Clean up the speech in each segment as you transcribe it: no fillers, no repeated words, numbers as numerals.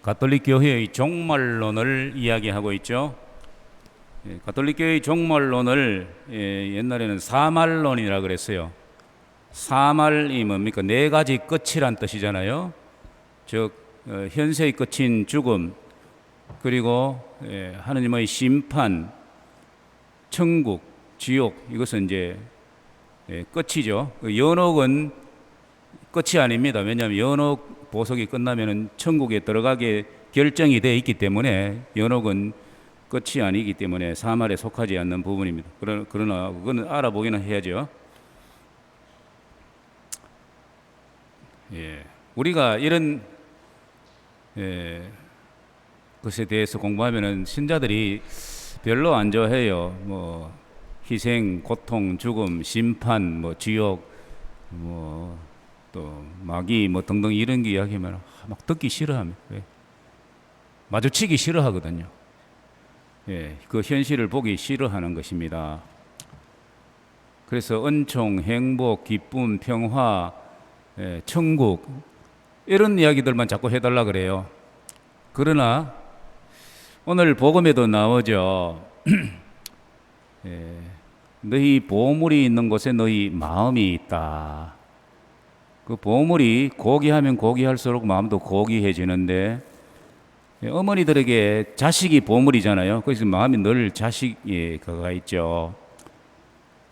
가톨릭 교회의 종말론을 이야기하고 있죠. 가톨릭 교회의 종말론을 옛날에는 사말론이라 그랬어요. 사말이 뭡니까? 네 가지 끝이란 뜻이잖아요. 즉 현세의 끝인 죽음, 그리고 하느님의 심판, 천국, 지옥, 이것은 이제 끝이죠. 연옥은 끝이 아닙니다. 왜냐하면 연옥 보석이 끝나면은 천국에 들어가게 결정이 되어 있기 때문에 연옥은 끝이 아니기 때문에 사말에 속하지 않는 부분입니다. 그러나 그거는 알아보기는 해야죠. 우리가 이런 것에 대해서 공부하면은 신자들이 별로 안 좋아해요. 뭐 희생, 고통, 죽음, 심판, 뭐 지옥, 뭐 또 마귀, 뭐 등등 이런 게 이야기하면 막 듣기 싫어합니다. 마주치기 싫어하거든요. 그 현실을 보기 싫어하는 것입니다. 그래서 은총, 행복, 기쁨, 평화, 천국 이런 이야기들만 자꾸 해달라 그래요. 그러나 오늘 복음에도 나오죠. 너희 보물이 있는 곳에 너희 마음이 있다. 그 보물이 고귀하면 고귀할수록 마음도 고귀해지는데, 어머니들에게 자식이 보물이잖아요. 그래서 마음이 늘 자식에 가 있죠.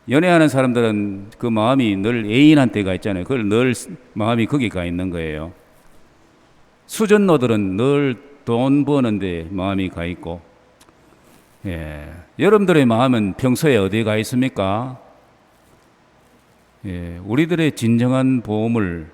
연애하는 사람들은 그 마음이 늘 애인한테 가 있잖아요. 그걸 늘 마음이 거기 가 있는 거예요. 수전노들은 늘 돈 버는데 마음이 가 있고, 여러분들의 마음은 평소에 어디에 가 있습니까? 우리들의 진정한 보물,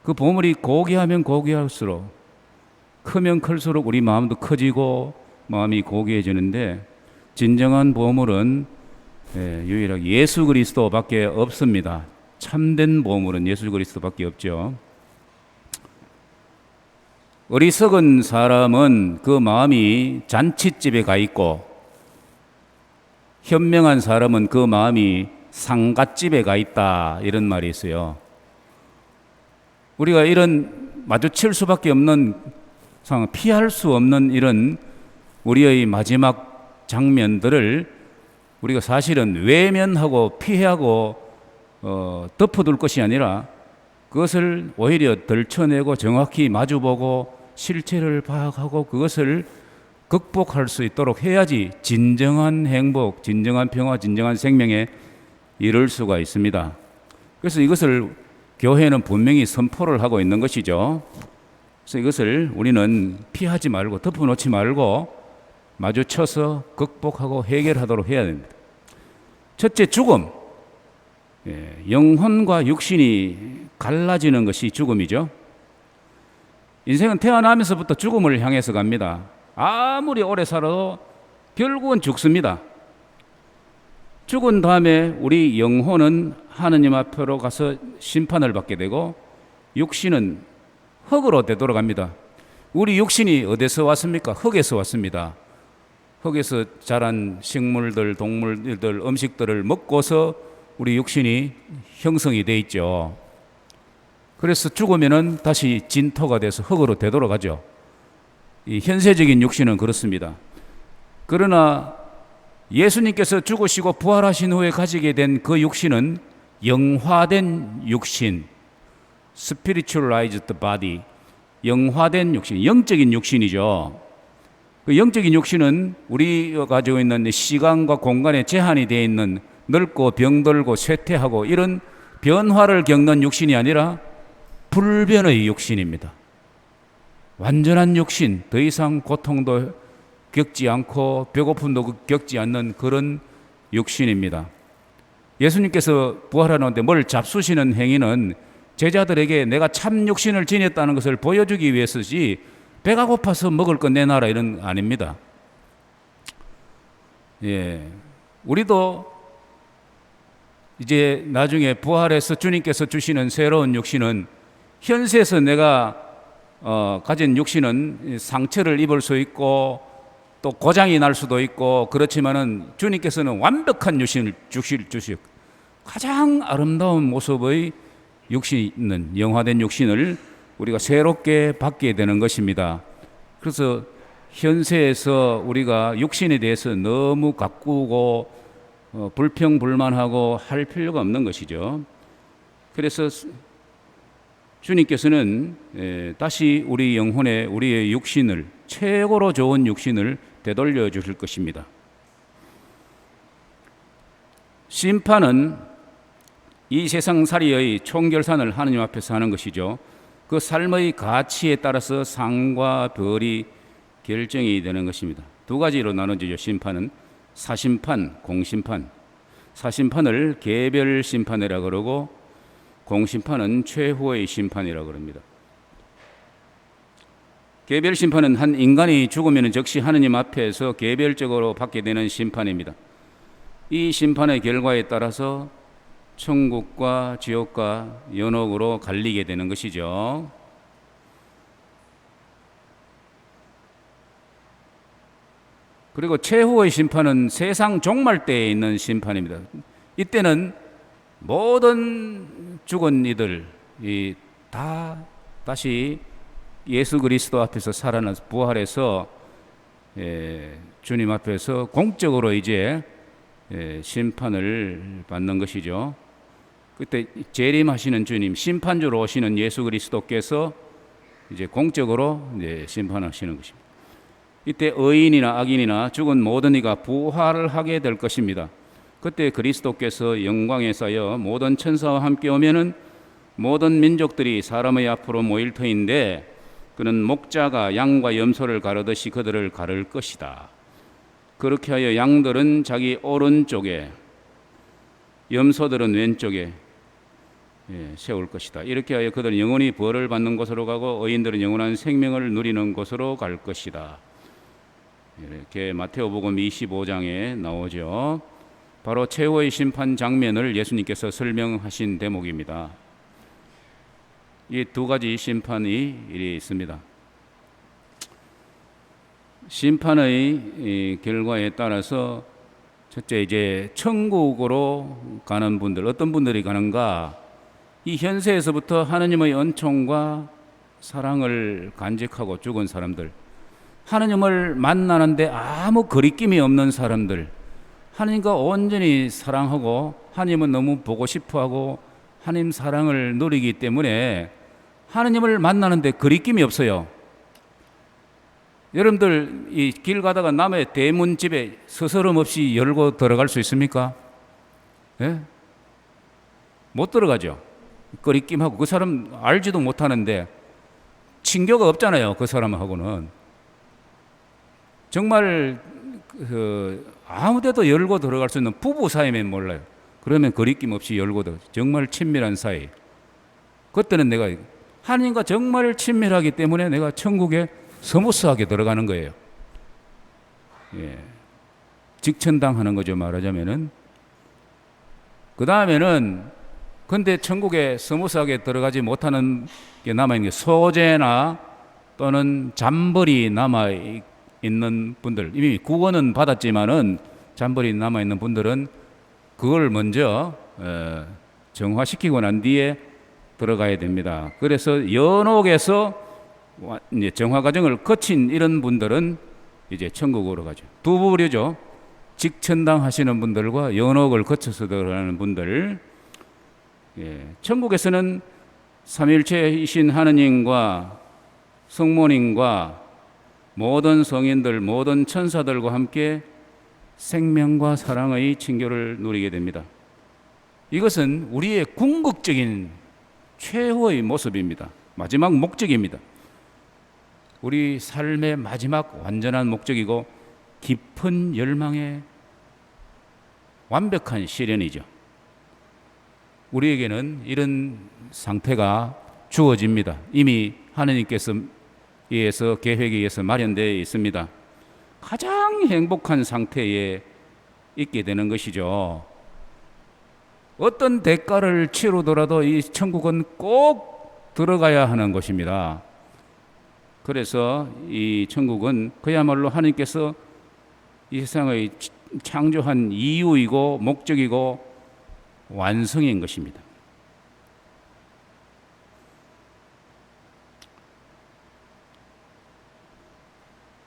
그 보물이 고귀하면 고귀할수록, 크면 클수록 우리 마음도 커지고 마음이 고귀해지는데, 진정한 보물은 유일하게 예수 그리스도밖에 없습니다. 참된 보물은 예수 그리스도밖에 없죠. 어리석은 사람은 그 마음이 잔칫집에 가 있고, 현명한 사람은 그 마음이 상갓집에 가 있다, 이런 말이 있어요. 우리가 이런 마주칠 수밖에 없는 상황, 피할 수 없는 이런 우리의 마지막 장면들을 우리가 사실은 외면하고 피하고 덮어둘 것이 아니라 그것을 오히려 덜쳐내고 정확히 마주보고 실체를 파악하고 그것을 극복할 수 있도록 해야지 진정한 행복, 진정한 평화, 진정한 생명에 이룰 수가 있습니다. 그래서 이것을 교회는 분명히 선포를 하고 있는 것이죠. 그래서 이것을 우리는 피하지 말고 덮어놓지 말고 마주쳐서 극복하고 해결하도록 해야 됩니다. 첫째, 죽음. 영혼과 육신이 갈라지는 것이 죽음이죠. 인생은 태어나면서부터 죽음을 향해서 갑니다. 아무리 오래 살아도 결국은 죽습니다. 죽은 다음에 우리 영혼은 하느님 앞으로 가서 심판을 받게 되고, 육신은 흙으로 되돌아갑니다. 우리 육신이 어디서 왔습니까? 흙에서 왔습니다. 흙에서 자란 식물들, 동물들, 음식들을 먹고서 우리 육신이 형성이 돼 있죠. 그래서 죽으면은 다시 진토가 돼서 흙으로 되돌아가죠. 이 현세적인 육신은 그렇습니다. 그러나 예수님께서 죽으시고 부활하신 후에 가지게 된 그 육신은 영화된 육신, spiritualized body, 영화된 육신, 영적인 육신이죠. 그 영적인 육신은 우리가 가지고 있는 시간과 공간에 제한이 되어 있는 늙고 병들고 쇠퇴하고 이런 변화를 겪는 육신이 아니라 불변의 육신입니다. 완전한 육신, 더 이상 고통도 겪지 않고 배고픔도 겪지 않는 그런 육신입니다. 예수님께서 부활하는데 뭘 잡수시는 행위는 제자들에게 내가 참 육신을 지녔다는 것을 보여주기 위해서지 배가 고파서 먹을 거 내놔라 이런 아닙니다. 우리도 이제 나중에 부활해서 주님께서 주시는 새로운 육신은 현세에서 내가 가진 육신은 상처를 입을 수 있고 또 고장이 날 수도 있고 그렇지만은 주님께서는 완벽한 육신을 주시고 가장 아름다운 모습의 육신이 있는 영화된 육신을 우리가 새롭게 받게 되는 것입니다. 그래서 현세에서 우리가 육신에 대해서 너무 가꾸고 불평불만하고 할 필요가 없는 것이죠. 그래서 주님께서는 다시 우리 영혼에 우리의 육신을, 최고로 좋은 육신을 되돌려 주실 것입니다. 심판은 이 세상살이의 총결산을 하느님 앞에서 하는 것이죠. 그 삶의 가치에 따라서 상과 벌이 결정이 되는 것입니다. 두 가지로 나눠지죠. 심판은 사심판, 공심판. 사심판을 개별 심판이라고 그러고 공심판은 최후의 심판이라고 그럽니다. 개별 심판은 한 인간이 죽으면 즉시 하느님 앞에서 개별적으로 받게 되는 심판입니다. 이 심판의 결과에 따라서 천국과 지옥과 연옥으로 갈리게 되는 것이죠. 그리고 최후의 심판은 세상 종말 때에 있는 심판입니다. 이때는 모든 죽은 이들이 다 다시 예수 그리스도 앞에서 살아나서 부활해서 주님 앞에서 공적으로 이제 심판을 받는 것이죠. 그때 재림하시는 주님, 심판주로 오시는 예수 그리스도께서 이제 공적으로 이제 심판하시는 것입니다. 이때 의인이나 악인이나 죽은 모든 이가 부활을 하게 될 것입니다. 그때 그리스도께서 영광에 쌓여 모든 천사와 함께 오면은 모든 민족들이 사람의 앞으로 모일 터인데 그는 목자가 양과 염소를 가르듯이 그들을 가를 것이다. 그렇게 하여 양들은 자기 오른쪽에 염소들은 왼쪽에 세울 것이다. 이렇게 하여 그들은 영원히 벌을 받는 곳으로 가고 의인들은 영원한 생명을 누리는 곳으로 갈 것이다. 이렇게 마태오복음 25장에 나오죠. 바로 최후의 심판 장면을 예수님께서 설명하신 대목입니다. 이 두 가지 심판이 있습니다. 심판의 결과에 따라서 첫째 이제 천국으로 가는 분들, 어떤 분들이 가는가? 이 현세에서부터 하느님의 은총과 사랑을 간직하고 죽은 사람들, 하느님을 만나는데 아무 거리낌이 없는 사람들, 하느님과 온전히 사랑하고 하느님은 너무 보고 싶어하고 하느님 사랑을 누리기 때문에 하느님을 만나는데 거리낌이 없어요. 여러분들 이 길 가다가 남의 대문집에 스스럼 없이 열고 들어갈 수 있습니까? 예? 못 들어가죠. 거리낌하고 그 사람 알지도 못하는데 친교가 없잖아요. 그 사람하고는 정말 아무데도 열고 들어갈 수 있는 부부 사이면 몰라요. 그러면 거리낌 없이 열고 들어 정말 친밀한 사이. 그때는 내가 하나님과 정말 친밀하기 때문에 내가 천국에 스무스하게 들어가는 거예요. 예. 직천당하는 거죠, 말하자면은. 그 다음에는 근데 천국에 스무스하게 들어가지 못하는 게 남아있는 게 소재나 또는 잔벌이 남아있는 분들, 이미 구원은 받았지만은 잔벌이 남아있는 분들은 그걸 먼저 정화시키고 난 뒤에 들어가야 됩니다. 그래서 연옥에서 이제 정화 과정을 거친 이런 분들은 이제 천국으로 가죠. 두 부류죠. 직천당 하시는 분들과 연옥을 거쳐서 들어가는 분들. 예, 천국에서는 삼위일체이신 하느님과 성모님과 모든 성인들, 모든 천사들과 함께 생명과 사랑의 친교를 누리게 됩니다. 이것은 우리의 궁극적인 최후의 모습입니다. 마지막 목적입니다. 우리 삶의 마지막 완전한 목적이고 깊은 열망의 완벽한 실현이죠. 우리에게는 이런 상태가 주어집니다. 이미 하느님께서 의해서 계획에 의해서 마련되어 있습니다. 가장 행복한 상태에 있게 되는 것이죠. 어떤 대가를 치르더라도 이 천국은 꼭 들어가야 하는 것입니다. 그래서 이 천국은 그야말로 하나님께서 이 세상의 창조한 이유이고 목적이고 완성인 것입니다.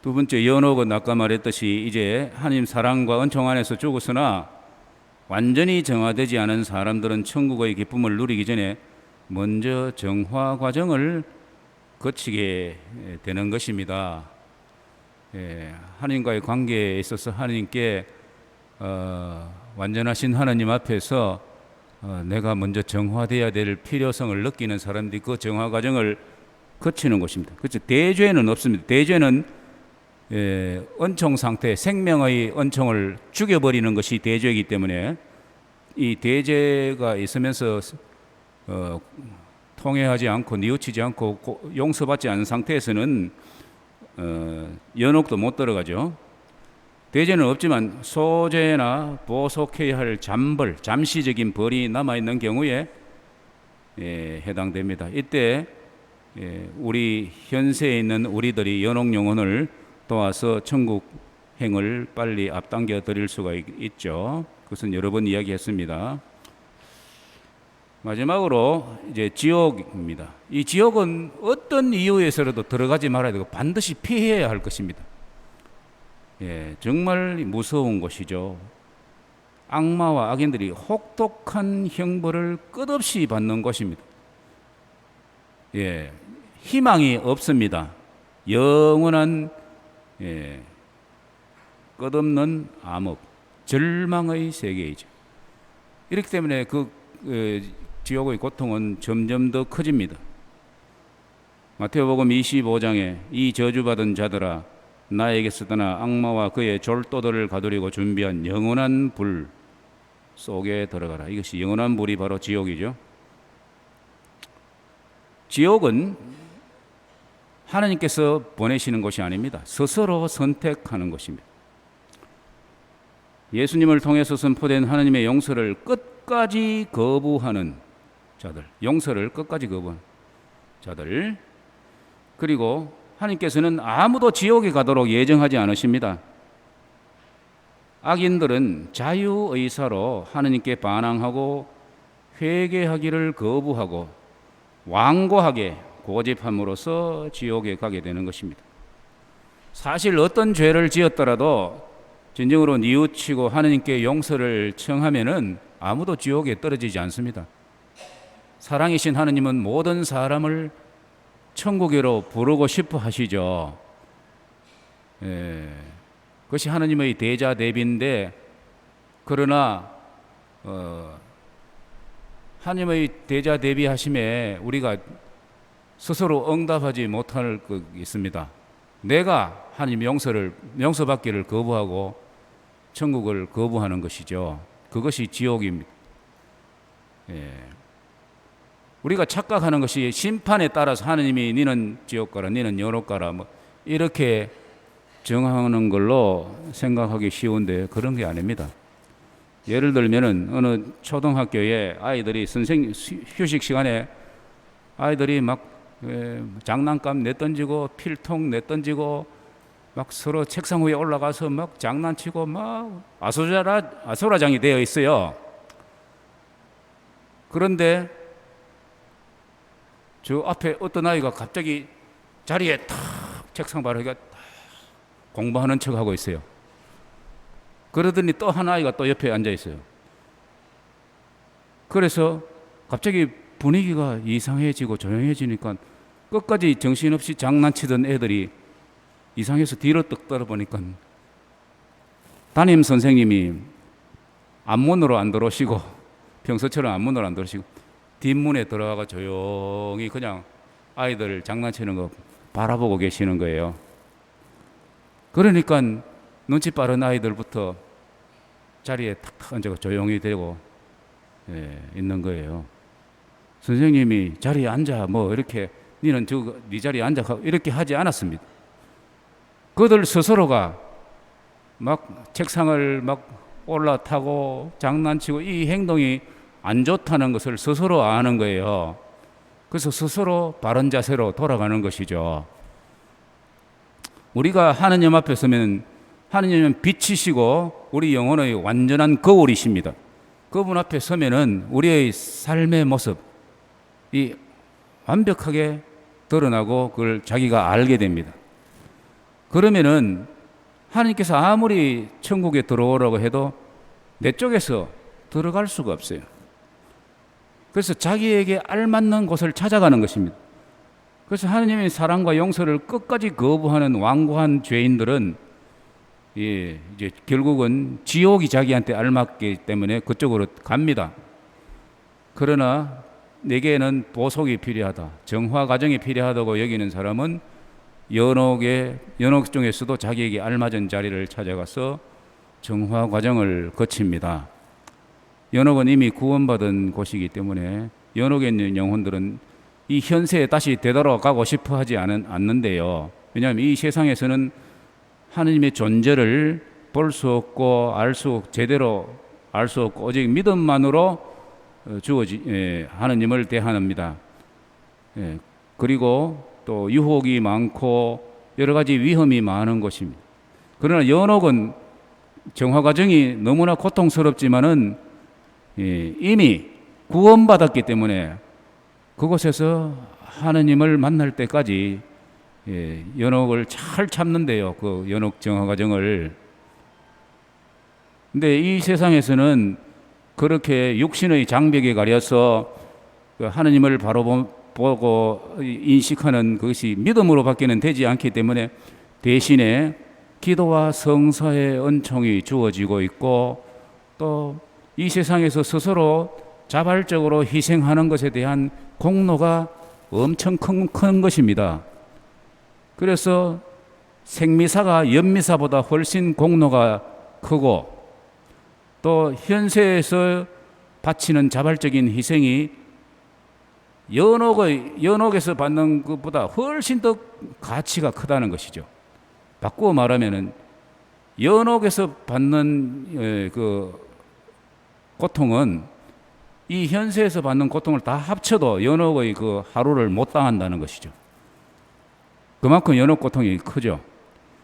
두 번째 연옥은 아까 말했듯이 이제 하나님 사랑과 은총 안에서 죽었으나 완전히 정화되지 않은 사람들은 천국의 기쁨을 누리기 전에 먼저 정화 과정을 거치게 되는 것입니다. 하나님과의 관계에 있어서 하나님께 완전하신 하나님 앞에서 내가 먼저 정화되어야 될 필요성을 느끼는 사람들이 그 정화 과정을 거치는 것입니다. 그렇죠? 대죄는 없습니다. 대죄는 은총 상태, 생명의 은총을 죽여버리는 것이 대죄이기 때문에 이 대죄가 있으면서 통회하지 않고 뉘우치지 않고 용서받지 않은 상태에서는 연옥도 못 들어가죠. 대죄는 없지만 소재나 보속해야 할 잠벌, 잠시적인 벌이 남아있는 경우에 해당됩니다. 이때 우리 현세에 있는 우리들이 연옥 영혼을 도와서 천국 행을 빨리 앞당겨 드릴 수가 있죠. 그것은 여러 번 이야기했습니다. 마지막으로 이제 지옥입니다. 이 지옥은 어떤 이유에서라도 들어가지 말아야 되고 반드시 피해야 할 것입니다. 정말 무서운 곳이죠. 악마와 악인들이 혹독한 형벌을 끝없이 받는 곳입니다. 희망이 없습니다. 영원한 끝없는 암흑, 절망의 세계이죠. 이렇기 때문에 지옥의 고통은 점점 더 커집니다. 마태복음 25장에 이 저주받은 자들아 나에게서 떠나 악마와 그의 졸도들을 가두리고 준비한 영원한 불 속에 들어가라. 이것이 영원한 불이 바로 지옥이죠. 지옥은 하나님께서 보내시는 것이 아닙니다. 스스로 선택하는 것입니다. 예수님을 통해서 선포된 하나님의 용서를 끝까지 거부하는 자들, 용서를 끝까지 거부하는 자들, 그리고 하나님께서는 아무도 지옥에 가도록 예정하지 않으십니다. 악인들은 자유의사로 하나님께 반항하고 회개하기를 거부하고 완고하게 고집함으로써 지옥에 가게 되는 것입니다. 사실 어떤 죄를 지었더라도 진정으로 뉘우치고 하나님께 용서를 청하면은 아무도 지옥에 떨어지지 않습니다. 사랑이신 하나님은 모든 사람을 천국으로 부르고 싶어 하시죠. 그것이 하나님의 대자 대비인데, 그러나 하나님의 대자 대비하심에 우리가 스스로 응답하지 못할 것 있습니다. 내가 하나님 용서받기를 거부하고 천국을 거부하는 것이죠. 그것이 지옥입니다. 우리가 착각하는 것이 심판에 따라서 하나님이 니는 지옥 가라, 니는 연옥 가라, 뭐 이렇게 정하는 걸로 생각하기 쉬운데 그런 게 아닙니다. 예를 들면은 어느 초등학교에 아이들이 휴식 시간에 아이들이 막 장난감 내던지고 필통 내던지고 막 서로 책상 위에 올라가서 막 장난치고 막 아수라장이 되어 있어요. 그런데 저 앞에 어떤 아이가 갑자기 자리에 탁 책상 바로 공부하는 척하고 있어요. 그러더니 또 한 아이가 또 옆에 앉아 있어요. 그래서 갑자기 분위기가 이상해지고 조용해지니까 끝까지 정신없이 장난치던 애들이 이상해서 뒤로 떡 떨어보니까 담임 선생님이 앞문으로 안 들어오시고, 평소처럼 앞문으로 안 들어오시고 뒷문에 들어가가 조용히 그냥 아이들 장난치는 거 바라보고 계시는 거예요. 그러니까 눈치 빠른 아이들부터 자리에 탁탁 앉아서 조용히 되고 있는 거예요. 선생님이 자리에 앉아 뭐 이렇게 니는 네 자리에 앉아 이렇게 하지 않았습니다. 그들 스스로가 막 책상을 막 올라타고 장난치고 이 행동이 안 좋다는 것을 스스로 아는 거예요. 그래서 스스로 바른 자세로 돌아가는 것이죠. 우리가 하나님 앞에 서면 하나님은 빛이시고 우리 영혼의 완전한 거울이십니다. 그분 앞에 서면은 우리의 삶의 모습이 완벽하게 드러나고 그걸 자기가 알게 됩니다. 그러면은 하나님께서 아무리 천국에 들어오라고 해도 내 쪽에서 들어갈 수가 없어요. 그래서 자기에게 알맞는 곳을 찾아가는 것입니다. 그래서 하나님의 사랑과 용서를 끝까지 거부하는 완고한 죄인들은 이제 결국은 지옥이 자기한테 알맞기 때문에 그쪽으로 갑니다. 그러나 내게는 보속이 필요하다, 정화 과정이 필요하다고 여기는 사람은 연옥 중에서도 자기에게 알맞은 자리를 찾아가서 정화 과정을 거칩니다. 연옥은 이미 구원받은 곳이기 때문에 연옥에 있는 영혼들은 이 현세에 다시 되돌아가고 싶어 하지 않는데요. 왜냐하면 이 세상에서는 하느님의 존재를 볼 수 없고 제대로 알 수 없고 오직 믿음만으로 하느님을 대합니다. 그리고 또 유혹이 많고 여러 가지 위험이 많은 것입니다. 그러나 연옥은 정화 과정이 너무나 고통스럽지만은 이미 구원받았기 때문에 그곳에서 하느님을 만날 때까지 연옥을 잘 참는데요. 그 연옥 정화 과정을. 근데 이 세상에서는 그렇게 육신의 장벽에 가려서 하느님을 바로 보고 인식하는 것이 믿음으로 밖에는 되지 않기 때문에 대신에 기도와 성사의 은총이 주어지고 있고 또 이 세상에서 스스로 자발적으로 희생하는 것에 대한 공로가 엄청 큰 것입니다. 그래서 생미사가 연미사보다 훨씬 공로가 크고 또 현세에서 바치는 자발적인 희생이 연옥에서 받는 것보다 훨씬 더 가치가 크다는 것이죠. 바꾸어 말하면은 연옥에서 받는 그 고통은 이 현세에서 받는 고통을 다 합쳐도 연옥의 그 하루를 못 당한다는 것이죠. 그만큼 연옥 고통이 크죠.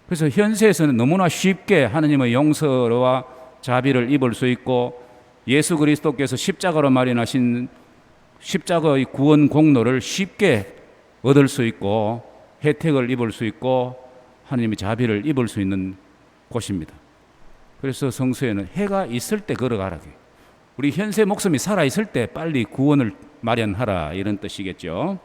그래서 현세에서는 너무나 쉽게 하느님의 용서와 자비를 입을 수 있고 예수 그리스도께서 십자가로 마련하신 십자가의 구원 공로를 쉽게 얻을 수 있고 혜택을 입을 수 있고 하느님의 자비를 입을 수 있는 곳입니다. 그래서 성서에는 해가 있을 때 걸어가라. 우리 현세 목숨이 살아있을 때 빨리 구원을 마련하라 이런 뜻이겠죠.